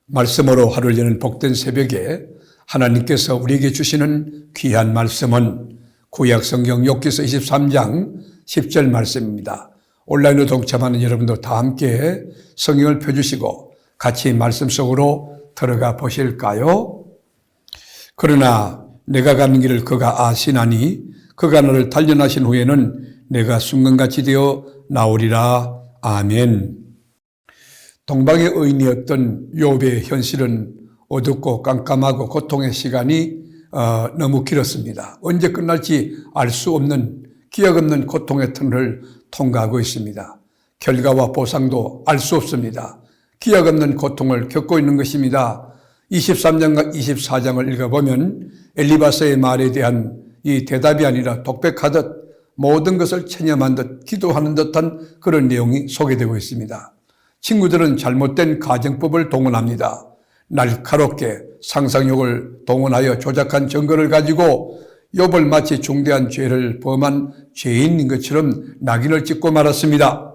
말씀으로 하루를 여는 복된 새벽에 하나님께서 우리에게 주시는 귀한 말씀은 구약성경 욥기서 23장 10절 말씀입니다. 온라인으로 동참하는 여러분도 다 함께 성경을 펴주시고 같이 말씀 속으로 들어가 보실까요? 그러나 내가 가는 길을 그가 아시나니 그가 너를 단련하신 후에는 내가 순간같이 되어 나오리라. 아멘. 동방의 의인이었던 욥의 현실은 어둡고 깜깜하고 고통의 시간이 너무 길었습니다. 언제 끝날지 알 수 없는 기약 없는 고통의 터널을 통과하고 있습니다. 결과와 보상도 알 수 없습니다. 기약 없는 고통을 겪고 있는 것입니다. 23장과 24장을 읽어보면 엘리바스의 말에 대한 이 대답이 아니라 독백하듯 모든 것을 체념한 듯 기도하는 듯한 그런 내용이 소개되고 있습니다. 친구들은 잘못된 가정법을 동원합니다. 날카롭게 상상력을 동원하여 조작한 증거를 가지고 욥을 마치 중대한 죄를 범한 죄인인 것처럼 낙인을 찍고 말았습니다.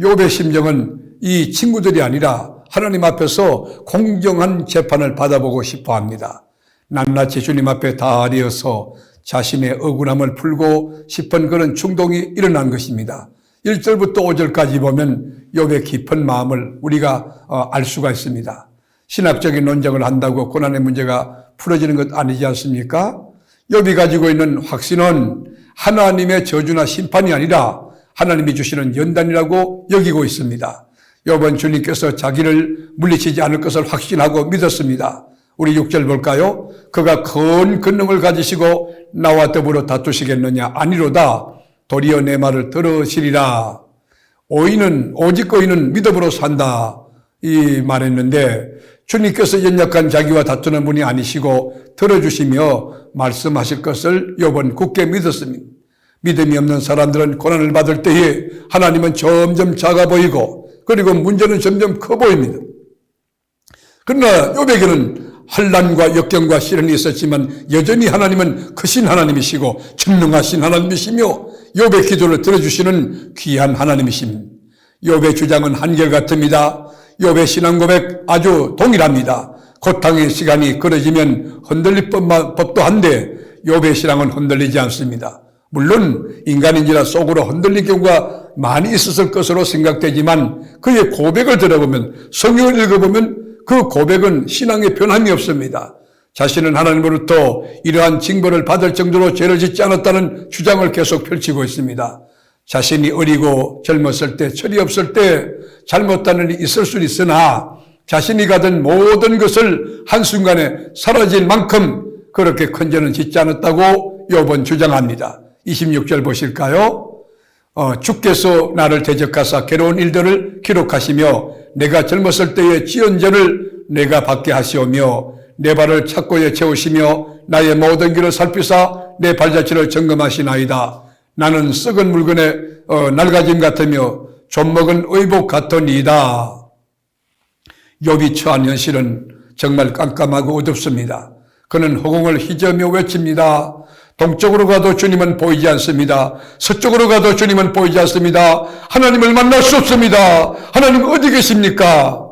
욥의 심정은 이 친구들이 아니라 하나님 앞에서 공정한 재판을 받아보고 싶어 합니다. 낱낱이 주님 앞에 다리어서 자신의 억울함을 풀고 싶은 그런 충동이 일어난 것입니다. 1절부터 5절까지 보면 욥의 깊은 마음을 우리가 알 수가 있습니다. 신학적인 논쟁을 한다고 고난의 문제가 풀어지는 것 아니지 않습니까? 욥이 가지고 있는 확신은 하나님의 저주나 심판이 아니라 하나님이 주시는 연단이라고 여기고 있습니다. 욥은 주님께서 자기를 물리치지 않을 것을 확신하고 믿었습니다. 우리 6절 볼까요? 그가 큰 권능을 가지시고 나와 더불어 다투시겠느냐? 아니로다. 도리어 내 말을 들으시리라. 오직 거인은 믿음으로 산다. 이 말했는데 주님께서 연약한 자기와 다투는 분이 아니시고 들어주시며 말씀하실 것을 욥은 굳게 믿었습니다. 믿음이 없는 사람들은 고난을 받을 때에 하나님은 점점 작아 보이고 그리고 문제는 점점 커 보입니다. 그러나 욥에게는 환난과 역경과 시련이 있었지만 여전히 하나님은 크신 하나님이시고 전능하신 하나님이시며 욥의 기도를 들어주시는 귀한 하나님이십니다. 욥의 주장은 한결같습니다. 욥의 신앙 고백 아주 동일합니다. 고통의 시간이 길어지면 흔들릴 법도 한데 욥의 신앙은 흔들리지 않습니다. 물론 인간인지라 속으로 흔들릴 경우가 많이 있었을 것으로 생각되지만 그의 고백을 들어보면 성경을 읽어보면 그 고백은 신앙의 변함이 없습니다. 자신은 하나님으로부터 이러한 징벌을 받을 정도로 죄를 짓지 않았다는 주장을 계속 펼치고 있습니다. 자신이 어리고 젊었을 때, 철이 없을 때 잘못한 일이 있을 수는 있으나 자신이 가진 모든 것을 한순간에 사라질 만큼 그렇게 큰 죄는 짓지 않았다고 욥은 주장합니다. 26절 보실까요? 주께서 나를 대적하사 괴로운 일들을 기록하시며 내가 젊었을 때의 지은 죄를 내가 받게 하시오며 내 발을 착고에 채우시며 나의 모든 길을 살피사 내 발자취를 점검하시나이다. 나는 썩은 물건에 낡아짐 같으며 좀먹은 의복 같으니이다. 욥이 처한 현실은 정말 깜깜하고 어둡습니다. 그는 허공을 휘저으며 외칩니다. 동쪽으로 가도 주님은 보이지 않습니다. 서쪽으로 가도 주님은 보이지 않습니다. 하나님을 만날 수 없습니다. 하나님 어디 계십니까?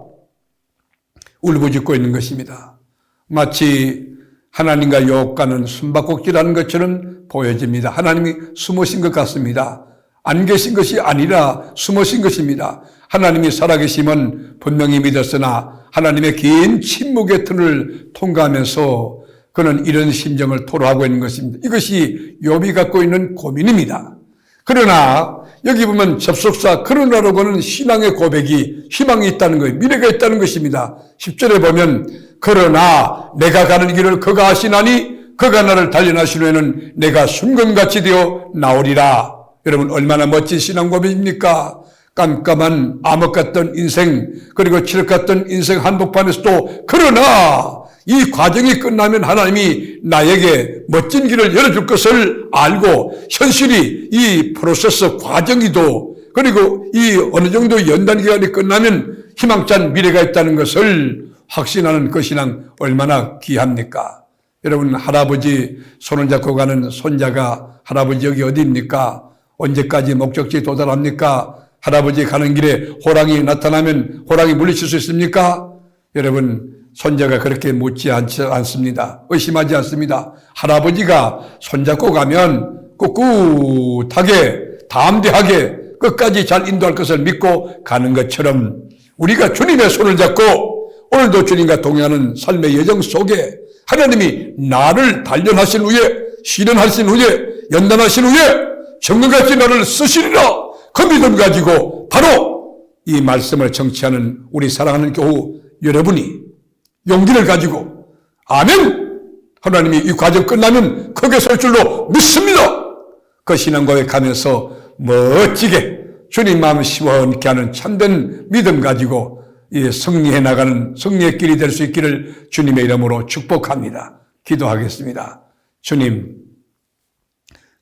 울부짖고 있는 것입니다. 마치 하나님과 욥과는 숨바꼭질하는 것처럼 보여집니다. 하나님이 숨으신 것 같습니다. 안 계신 것이 아니라 숨으신 것입니다. 하나님이 살아계심은 분명히 믿었으나 하나님의 긴 침묵의 틈을 통과하면서 그는 이런 심정을 토로하고 있는 것입니다. 이것이 욥이 갖고 있는 고민입니다. 그러나 여기 보면 접속사 그러나라고는 신앙의 고백이 희망이 있다는 거예요. 미래가 있다는 것입니다. 10절에 보면 그러나 내가 가는 길을 그가 아시나니 그가 나를 단련하신 후에는 내가 순금같이 되어 나오리라. 여러분 얼마나 멋진 신앙 고백입니까? 깜깜한 암흑 같던 인생 그리고 칠흑 같던 인생 한복판에서도 그러나 이 과정이 끝나면 하나님이 나에게 멋진 길을 열어줄 것을 알고 현실이 이 프로세스 과정이도 그리고 이 어느 정도 연단 기간이 끝나면 희망찬 미래가 있다는 것을 확신하는 그 신앙 얼마나 귀합니까? 여러분 할아버지 손을 잡고 가는 손자가 할아버지 여기 어디입니까? 언제까지 목적지에 도달합니까? 할아버지 가는 길에 호랑이 나타나면 호랑이 물리칠 수 있습니까? 여러분, 손자가 그렇게 묻지 않습니다. 의심하지 않습니다. 할아버지가 손잡고 가면 꿋꿋하게 담대하게 끝까지 잘 인도할 것을 믿고 가는 것처럼 우리가 주님의 손을 잡고 오늘도 주님과 동행하는 삶의 여정 속에 하나님이 나를 단련하신 후에 실현하신 후에 연단하신 후에 정금같이 나를 쓰시리라 그 믿음 가지고 바로 이 말씀을 청취하는 우리 사랑하는 교우 여러분이 용기를 가지고 아멘! 하나님이 이 과정 끝나면 크게 설 줄로 믿습니다. 그 신앙고에 가면서 멋지게 주님 마음 시원케 하는 참된 믿음 가지고 승리해 나가는 승리의 길이 될 수 있기를 주님의 이름으로 축복합니다. 기도하겠습니다.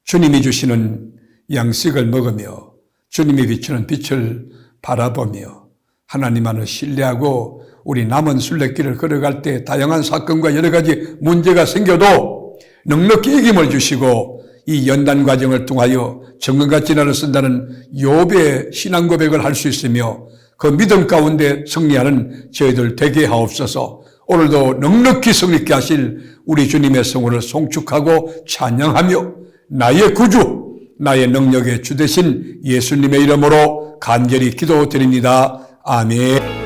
주님이 주시는 양식을 먹으며 주님이 비추는 빛을 바라보며 하나님 안을 신뢰하고 우리 남은 순례길을 걸어갈 때 다양한 사건과 여러 가지 문제가 생겨도 넉넉히 이김을 주시고 이 연단 과정을 통하여 정금같이 나를 쓴다는 욥의 신앙 고백을 할 수 있으며 그 믿음 가운데 승리하는 저희들 되게 하옵소서. 오늘도 넉넉히 승리케 하실 우리 주님의 성호를 송축하고 찬양하며 나의 구주, 나의 능력의 주 되신 예수님의 이름으로 간절히 기도드립니다. 아멘.